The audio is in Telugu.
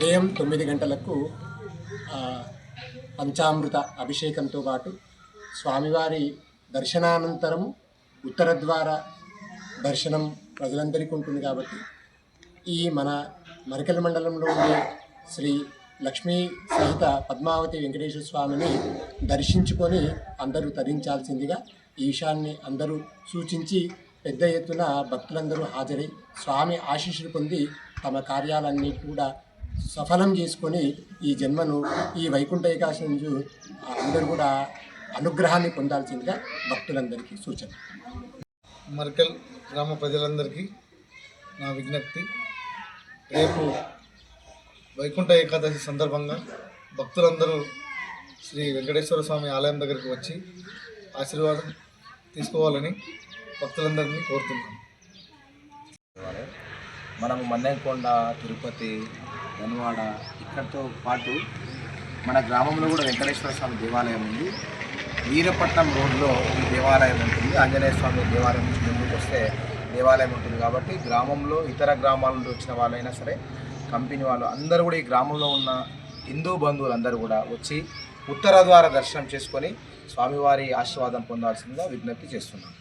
ఉదయం 9 గంటలకు పంచామృత అభిషేకంతో పాటు స్వామివారి దర్శనానంతరము ఉత్తర ద్వార దర్శనం ప్రజలందరికీ ఉంటుంది. కాబట్టి ఈ మన మరికల్ మండలంలో ఉండే శ్రీ లక్ష్మీ సహిత పద్మావతి వెంకటేశ్వర స్వామిని దర్శించుకొని అందరూ తరించాల్సిందిగా ఈ విషయాన్ని అందరూ సూచించి పెద్ద ఎత్తున భక్తులందరూ హాజరై స్వామి ఆశీస్సులు పొంది తమ కార్యాలన్నీ కూడా సఫలం చేసుకొని ఈ జన్మను ఈ వైకుంఠ ఏకాదశి నుంచి అందరూ కూడా అనుగ్రహాన్ని పొందాల్సిందిగా భక్తులందరికీ సూచన. మరికల్ గ్రామ ప్రజలందరికీ నా విజ్ఞప్తి, రేపు వైకుంఠ ఏకాదశి సందర్భంగా భక్తులందరూ శ్రీ వెంకటేశ్వర స్వామి ఆలయం దగ్గరికి వచ్చి ఆశీర్వాదం తీసుకోవాలని భక్తులందరినీ కోరుతున్నాను. మనము మన్నెంకొండ, తిరుపతి, ధన్వాడ ఇక్కడితో పాటు మన గ్రామంలో కూడా వెంకటేశ్వర స్వామి దేవాలయం ఉంది. వీరపట్నం రోడ్లో ఈ దేవాలయం ఉంటుంది. ఆంజనేయ స్వామి దేవాలయం నుంచి ముందుకు వస్తే దేవాలయం ఉంటుంది. కాబట్టి గ్రామంలో ఇతర గ్రామాల నుండి వచ్చిన వాళ్ళైనా సరే, కంపెనీ వాళ్ళు అందరూ కూడా ఈ గ్రామంలో ఉన్న హిందూ బంధువులు అందరూ కూడా వచ్చి ఉత్తర ద్వార దర్శనం చేసుకొని స్వామివారి ఆశీర్వాదం పొందాల్సిందిగా విజ్ఞప్తి చేస్తున్నాం.